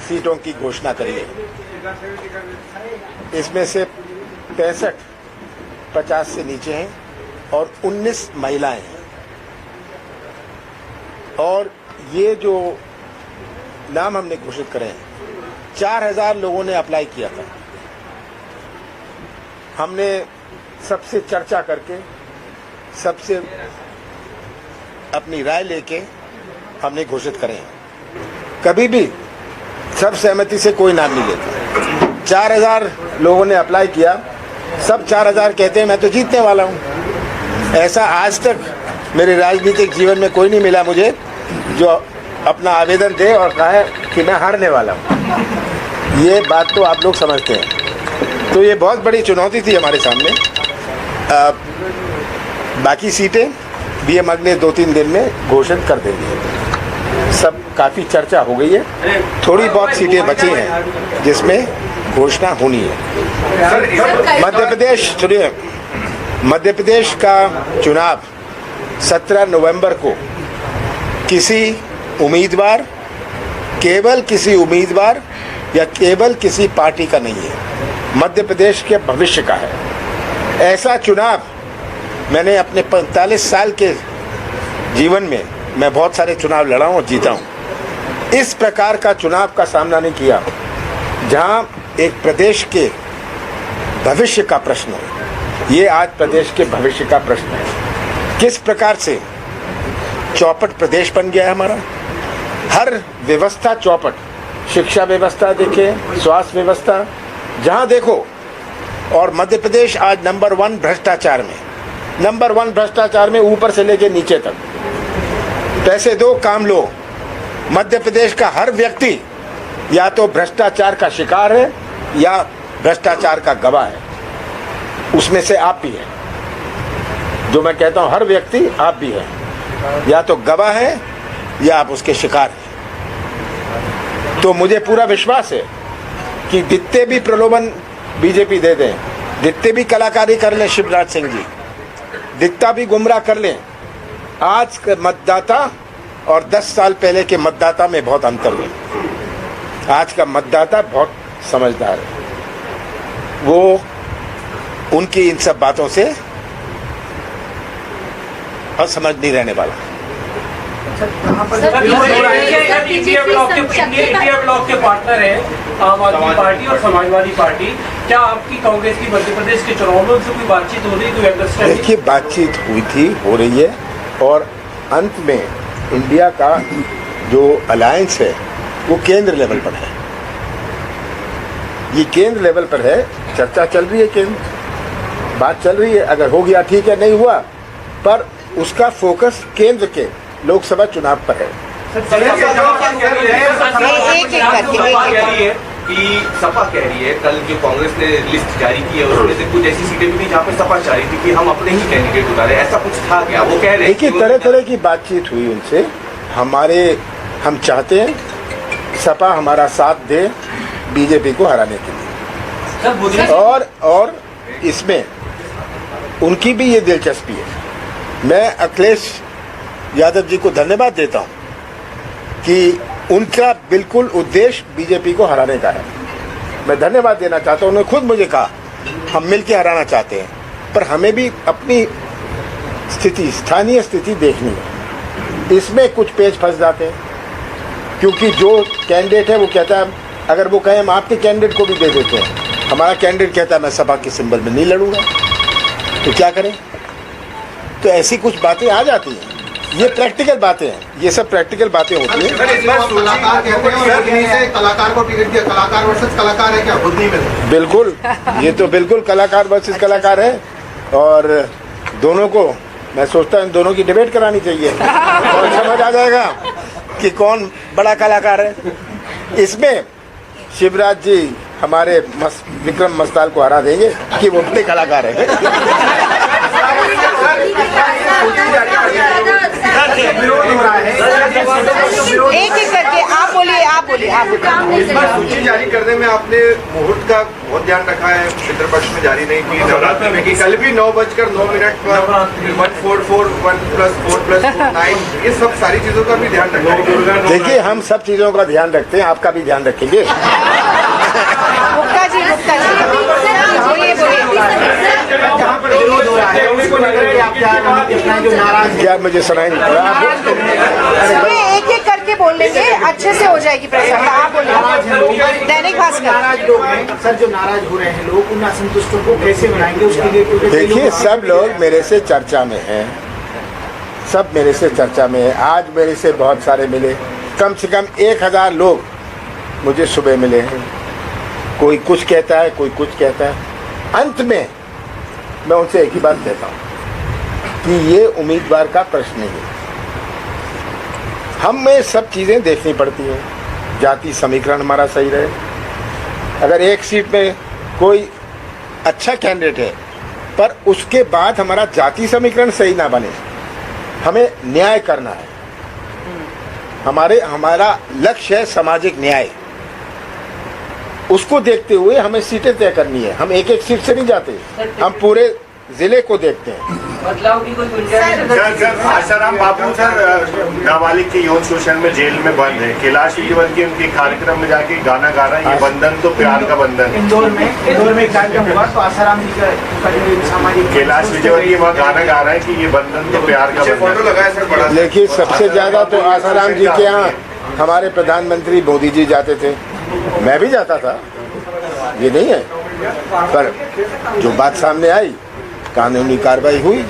सीटों की घोषणा करी है। इसमें से 65 50 से नीचे हैं और 19 महिलाएं हैं। और ये जो नाम हमने घोषित करे हैं, 4000 लोगों ने अप्लाई किया था। हमने सबसे चर्चा करके, सबसे अपनी राय लेके हमने घोषित करे हैं। कभी भी सब सहमति से कोई नाम नहीं लेता। 4000 लोगों ने अप्लाई किया, सब 4000 कहते हैं मैं तो जीतने वाला हूं। ऐसा आज तक मेरे राजनीतिक जीवन में कोई नहीं मिला मुझे जो अपना आवेदन दे और कहे कि मैं हारने वाला हूं। ये बात तो आप लोग समझते हैं। तो ये बहुत बड़ी चुनौती थी हमारे सामने। बाकी सीटें भी हम अगले 2-3 दिन में घोषित कर देंगे। सब काफ़ी चर्चा हो गई है, थोड़ी बहुत सीटें बची हैं जिसमें घोषणा होनी है। मध्य प्रदेश, सुनिए, मध्य प्रदेश का चुनाव 17 नवंबर को किसी उम्मीदवार, केवल किसी उम्मीदवार या केवल किसी पार्टी का नहीं है, मध्य प्रदेश के भविष्य का है। ऐसा चुनाव मैंने अपने 45 साल के जीवन में मैं बहुत सारे चुनाव लड़ा हूं और जीता हूं। इस प्रकार का चुनाव का सामना नहीं किया जहां एक प्रदेश के भविष्य का प्रश्न हो। ये आज प्रदेश के भविष्य का प्रश्न है। किस प्रकार से चौपट प्रदेश बन गया है हमारा। हर व्यवस्था चौपट, शिक्षा व्यवस्था देखें, स्वास्थ्य व्यवस्था, जहां देखो। और मध्य प्रदेश आज नंबर 1 भ्रष्टाचार में, नंबर 1 भ्रष्टाचार में, ऊपर से लेके नीचे तक। पैसे दो, काम लो। मध्य प्रदेश का हर व्यक्ति या तो भ्रष्टाचार का शिकार है या भ्रष्टाचार का गवाह है। उसमें से आप भी हैं। जो मैं कहता हूं, हर व्यक्ति, आप भी हैं, या तो गवाह है या आप उसके शिकार हैं। तो मुझे पूरा विश्वास है कि जितने भी प्रलोभन बीजेपी दे दें, जितने भी कलाकारी कर लें शिवराज सिंह जी, जितना भी गुमराह कर लें, आज के मतदाता और 10 साल पहले के मतदाता में बहुत अंतर है। आज का मतदाता बहुत समझदार है। वो उनकी इन सब बातों से असमझ नहीं रहने वाला। इंडिया ब्लॉक के पार्टनर है आम आदमी पार्टी और समाजवादी पार्टी। क्या आपकी कांग्रेस की मध्य प्रदेश के चुनाव में उनसे कोई बातचीत हो रही, कोई अंडरस्टैंडिंग? देखिए, बातचीत हुई थी, हो रही है, और अंत में इंडिया का जो अलायंस है वो केंद्र लेवल पर है। ये केंद्र लेवल पर है, चर्चा चल रही है, केंद्र बात चल रही है। अगर हो गया ठीक है, नहीं हुआ, पर उसका फोकस केंद्र के लोकसभा चुनाव पर है। सपा कह रही है, कल जो कांग्रेस ने लिस्ट जारी की है उसमें से कुछ ऐसी सीटें भी थी जहाँ पे सपा चाह रही थी कि हम अपने ही कैंडिडेट उतारे, ऐसा कुछ था क्या? वो कह रहे हैं देखिए, तरह तरह की बातचीत हुई उनसे। हम चाहते हैं सपा हमारा साथ दे बीजेपी को हराने के लिए, और इसमें उनकी भी ये दिलचस्पी है। मैं अखिलेश यादव जी को धन्यवाद देता हूं कि उनका बिल्कुल उद्देश्य बीजेपी को हराने का है। मैं धन्यवाद देना चाहता हूं। उन्होंने खुद मुझे कहा हम मिलकर हराना चाहते हैं, पर हमें भी अपनी स्थिति, स्थानीय स्थिति देखनी है। इसमें कुछ पेच फंस जाते हैं, क्योंकि जो कैंडिडेट है वो कहता है, अगर वो कहें हम आपके कैंडिडेट को भी दे देते हैं, हमारा कैंडिडेट कहता है मैं सपा के सिंबल में नहीं लड़ूंगा, तो क्या करें? तो ऐसी कुछ बातें आ जाती हैं। ये प्रैक्टिकल बातें हैं, ये सब प्रैक्टिकल बातें होती हैं। कलाकार को टिकट दिया, कलाकार वर्सेस कलाकार है क्या? खुद नहीं मिलता। बिल्कुल, ये तो बिल्कुल कलाकार वर्सेस कलाकार है, और दोनों को मैं सोचता हूँ दोनों की डिबेट करानी चाहिए और समझ आ जाएगा कि कौन बड़ा कलाकार है। इसमें शिवराज जी हमारे विक्रम मस्ताल को हरा देंगे कि वो बड़े कलाकार है। एक एक करके आप बोलिए सूची जारी करने में आपने मुहूर्त का बहुत ध्यान रखा है, पितृपक्ष में जारी नहीं की, नवरात्र में की, कल भी 9:09 पर 144 1+4+9 ये सब सारी चीजों का भी ध्यान रखा है। देखिए, हम सब चीजों का ध्यान रखते हैं, आपका भी ध्यान रखेंगे। गुप्ता जी बोलिए क्या मुझे सुनाई नहीं पड़ा? सभी एक एक करके बोल लेंगे, अच्छे से हो जाएगी प्रसन्नता। आप बोलिए। दैनिक भास्कर। नाराज लोग हैं सर, जो नाराज हो रहे हैं लोग, उन असंतुष्टों को कैसे बनाएंगे उसके लिए? देखिए, सब लोग मेरे से चर्चा में हैं, सब मेरे से चर्चा में है। आज मेरे से बहुत सारे मिले, कम से कम 1000 लोग मुझे सुबह मिले हैं। कोई कुछ कहता है, कोई कुछ कहता है। अंत में मैं उनसे एक ही बात कहता हूँ कि ये उम्मीदवार का प्रश्न नहीं है। हमें सब चीज़ें देखनी पड़ती हैं। जाति समीकरण हमारा सही रहे। अगर एक सीट में कोई अच्छा कैंडिडेट है पर उसके बाद हमारा जाति समीकरण सही ना बने, हमें न्याय करना है। हमारा लक्ष्य है सामाजिक न्याय। उसको देखते हुए हमें सीटें तय करनी है। हम एक एक सीट से नहीं जाते, हम पूरे जिले को देखते हैं। बदलाव की कोई गुंजाइश? सर आसाराम बापू सर नाबालिग के यौन शोषण में जेल में बंद है। कैलाश विजयवर्गीय उनके कार्यक्रम में जाके गाना गा रहा है, ये बंधन तो प्यार का बंधन है। इंदौर में एक कार्यक्रम हुआ तो आसाराम जी का सामाजिक कैलाश विजयवर्गीय वहाँ गाना गा रहा है कि ये बंधन तो प्यार का फोटो बंधन। लगाया सर बड़ा। देखिए, सबसे ज्यादा तो आसाराम जी के यहाँ हमारे प्रधानमंत्री मोदी जी जाते थे, मैं भी जाता था, ये नहीं है। पर जो बात सामने आई, कानूनी कार्रवाई हुई।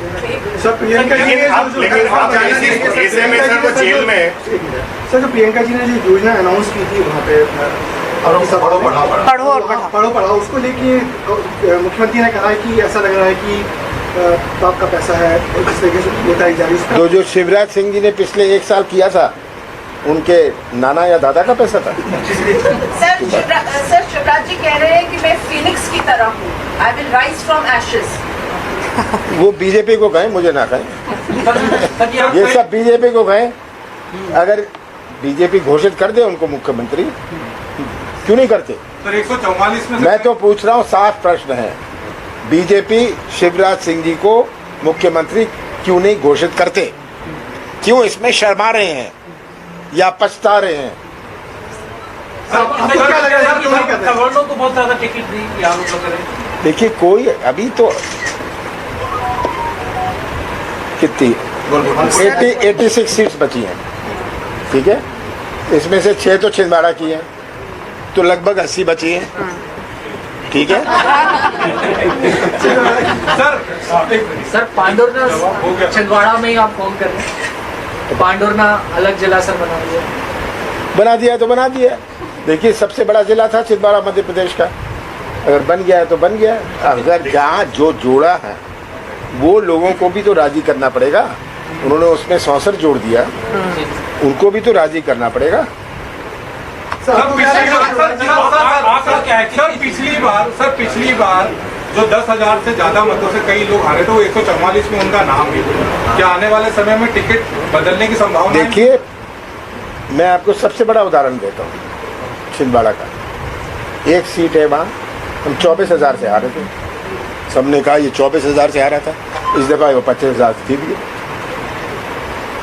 सर प्रियंका जी लेकिन आप ऐसे में सर वो जेल में है। सर जो प्रियंका जी ने जो योजना अनाउंस की थी वहाँ पे पढ़ो पढ़ाओ उसको लेके मुख्यमंत्री ने कहा है कि ऐसा लग रहा है कि बाप का पैसा है, इस तरीके से बताई जा रही है। तो जो शिवराज सिंह जी ने पिछले 1 साल किया था, उनके नाना या दादा का पैसा था। सर शिवराज जी कह रहे हैं कि मैं फीनिक्स की तरह हूँ, I will rise from ashes. वो बीजेपी को कहें, मुझे ना कहें। ये सब बीजेपी को कहें। अगर बीजेपी घोषित कर दे उनको मुख्यमंत्री, क्यों नहीं करते? सर 144 में मैं तो पूछ रहा हूँ, साफ प्रश्न है। बीजेपी शिवराज सिंह जी को मुख्यमंत्री क्यों नहीं घोषित करते? क्यों इसमें शर्मा रहे हैं या पछता रहे हैं? सवर्णों को बहुत ज्यादा टिकट दी, आरोप लग रहे हैं। देखिए, कोई अभी तो कितनी 86 सीट्स बची हैं, ठीक है। इसमें से 6 तो छिंदवाड़ा की हैं, तो लगभग 80 बची हैं, ठीक है। सर पांडुरना छिंदवाड़ा में ही आप कौन कर रहे हैं? पांडुरना अलग जिला सर बना दिया तो बना दिया। देखिए, सबसे बड़ा जिला था छिंदवाड़ा मध्य प्रदेश का। अगर बन गया है तो बन गया। अगर जहाँ जो जोड़ा है वो लोगों को भी तो राजी करना पड़ेगा। उन्होंने उसमें 100 जोड़ दिया, उनको भी तो राजी करना पड़ेगा। पिछली बार जो 10,000 से ज्यादा मतों से कई लोग हारे थे, वो 144 में उनका नाम भी। क्या आने वाले समय में टिकट बदलने की संभावना? देखिए, मैं आपको सबसे बड़ा उदाहरण देता हूँ छिंदवाड़ा का। एक सीट है वहाँ, हम 24,000 से हारे थे। सबने कहा ये 24,000 से हारा था, इस दफा वो 25,000 से जीत गए।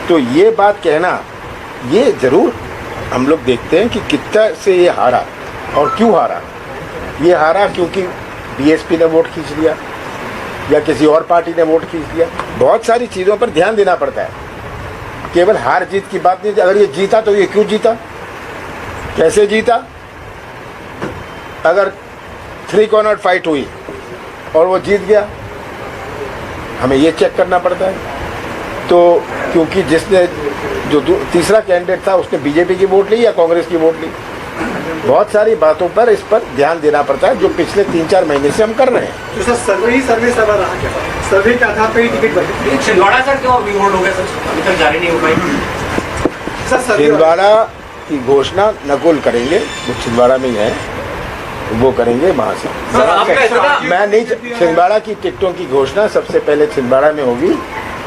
तो ये बात कहना, ये जरूर हम लोग देखते हैं कि कितना से ये हारा और क्यों हारा। ये हारा क्योंकि बीएसपी ने वोट खींच लिया या किसी और पार्टी ने वोट खींच लिया। बहुत सारी चीज़ों पर ध्यान देना पड़ता है, केवल हार जीत की बात नहीं। अगर ये जीता तो ये क्यों जीता, कैसे जीता? अगर 3 कॉर्नर फाइट हुई और वो जीत गया, हमें ये चेक करना पड़ता है। तो क्योंकि जिसने जो तीसरा कैंडिडेट था उसने बीजेपी की वोट ली या कांग्रेस की वोट ली, बहुत सारी बातों पर इस पर ध्यान देना पड़ता है, जो पिछले 3-4 महीने से हम कर रहे हैं। तो सर सर्वे रहा क्या? सर्वे के आधार पर ही टिकट बने। छिंदवाड़ा सर क्यों अभी होल्ड हो गया सर, अभी तक जारी नहीं हो पाई? छिंदवाड़ा की घोषणा नकुल करेंगे, वो छिंदवाड़ा में ही है, वो करेंगे वहाँ से। मैं नहीं, छिंदवाड़ा की टिकटों की घोषणा सबसे पहले छिंदवाड़ा में होगी,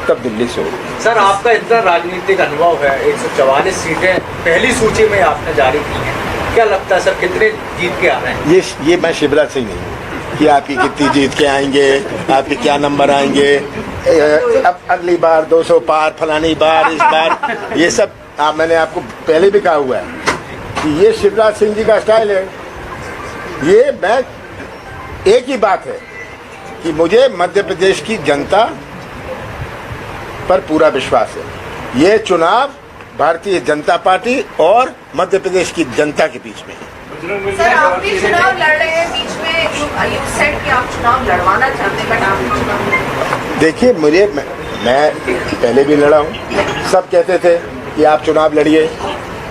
तब दिल्ली से होगी। सर आपका इतना राजनीतिक अनुभव है, 144 सीटें पहली सूची में आपने जारी की हैं, क्या लगता है सर कितने जीत के आ रहे हैं? ये मैं शिवराज सिंह नहीं हूँ कि आपकी कितनी जीत के आएंगे, आपके क्या नंबर आएंगे, अब अगली बार 200 पार, फलानी बार, इस बार, ये सब मैंने आपको पहले भी कहा हुआ है कि ये शिवराज सिंह जी का स्टाइल है। ये मैं एक ही बात है कि मुझे मध्य प्रदेश की जनता पर पूरा विश्वास है। ये चुनाव भारतीय जनता पार्टी और मध्य प्रदेश की जनता के बीच में है। सर आप भी चुनाव लड़ रहे हैं, बीच में यू सेड कि आप चुनाव लड़वाना चाहते हैं, बट आप भी चुनाव देखिए मैं पहले भी लड़ा हूँ। सब कहते थे कि आप चुनाव लड़िए,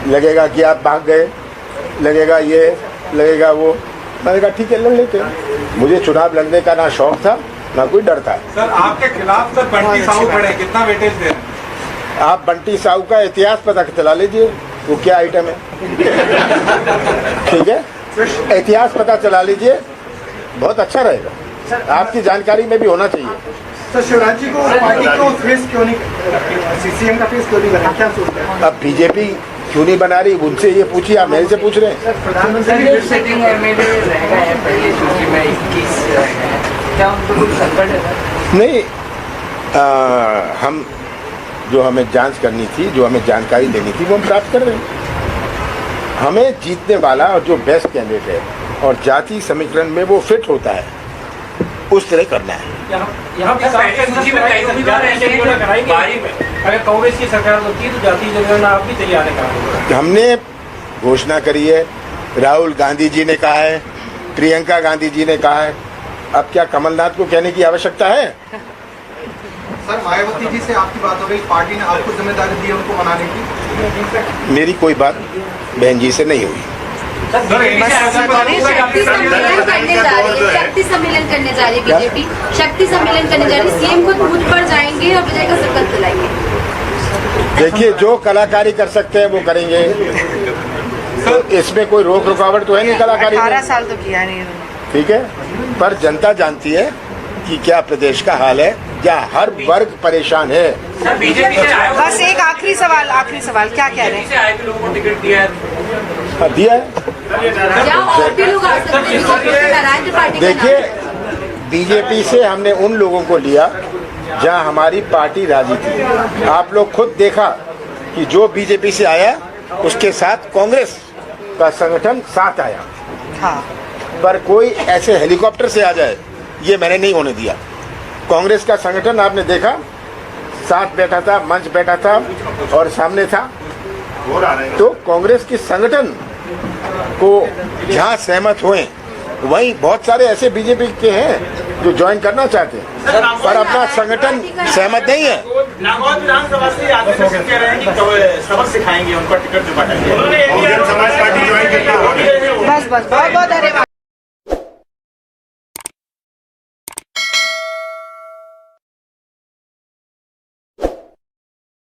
लगेगा कि आप भाग गए, लगेगा ये, लगेगा वो। मैंने कहा ठीक है लड़ लेते हैं। मुझे चुनाव लड़ने का ना शौक था ना कोई डर था। सर आपके खिलाफ सर बंटी साहू खड़े, कितना वेटेज दे रहे हैं? आप बंटी साहू का इतिहास पता चला लीजिए, वो क्या आइटम है। ठीक है, इतिहास पता चला लीजिए, बहुत अच्छा रहेगा। आपकी जानकारी में भी होना चाहिए। सर शिवराज जी को पार्टी को फेस क्यों नहीं, सीएम का फेस क्यों नहीं बना, क्या सोचते हैं? अब बीजेपी क्यों नहीं बना रही, उनसे ये पूछिए, आप मेरे से पूछ रहे हैं। प्रधानमंत्री सिटिंग एमएलए रहेगा है पहली सूची में 21 है, क्या उनको कुछ संकट है? नहीं, हम जो हमें जांच करनी थी, जो हमें जानकारी देनी थी, वो हम प्राप्त कर रहे हैं। हमें जीतने वाला और जो बेस्ट कैंडिडेट है और जाति समीकरण में वो फिट होता है, उस तरह करना है। यहाँ पे सूची में कई उम्मीदवार ऐसे हैं जो कराएंगे। अगर कांग्रेस की सरकार होती है तो जातीय जनगणना आप भी तैयार है? हमने घोषणा करी है, राहुल गांधी जी ने कहा है, प्रियंका गांधी जी ने कहा है, अब क्या कमलनाथ को कहने की आवश्यकता है? सर मायावती जी से आपकी बात हो रही, पार्टी ने आपको जिम्मेदारी दी है उनको मनाने की? मेरी कोई बात बहन जी से नहीं हुई। शक्ति सम्मेलन करने जा रही है, शक्ति सम्मेलन करने जा रही है बीजेपी, शक्ति सम्मेलन करने जा रही है, सीएम को बूथ पर जाएंगे और विजय का शपथ दिलाएंगे। देखिए जो कलाकारी कर सकते हैं वो करेंगे, तो इसमें कोई रोक रुकावट तो है नहीं कलाकारी में। 18 साल तो किया नहीं उन्होंने। ठीक है, पर जनता जानती है कि क्या प्रदेश का हाल है, क्या हर वर्ग परेशान है। सर बीजेपी से आए बस एक आखिरी सवाल क्या कह रहे हैं? से आए के लोगों को टिकट दिया है? दिया है। क्या और भी लोग आ सकते हैं बीजेपी से नारायण पार्टी? देखिए बीजेपी से हमने उन लोगों को लिया जहां हमारी पार्टी राजी थी। आप लोग खुद देखा कि जो बीजेपी से आया उसके साथ कांग्रेस का संगठन साथ आया। हाँ, पर कोई ऐसे हेलीकॉप्टर से आ जाए ये मैंने नहीं होने दिया। कांग्रेस का संगठन आपने देखा, साथ बैठा था, मंच बैठा था और सामने था। तो कांग्रेस के संगठन को जहाँ सहमत हुए, वहीं बहुत सारे ऐसे बीजेपी के हैं जो ज्वाइन करना चाहते हैं, पर अपना संगठन सहमत नहीं है। नागौर विधानसभा से आगे कह रहे हैं कि सबक सिखाएंगे उनको टिकट जो बांटेंगे। समाज पार्टी ज्वाइन करना। बस बहुत बहुत धन्यवाद।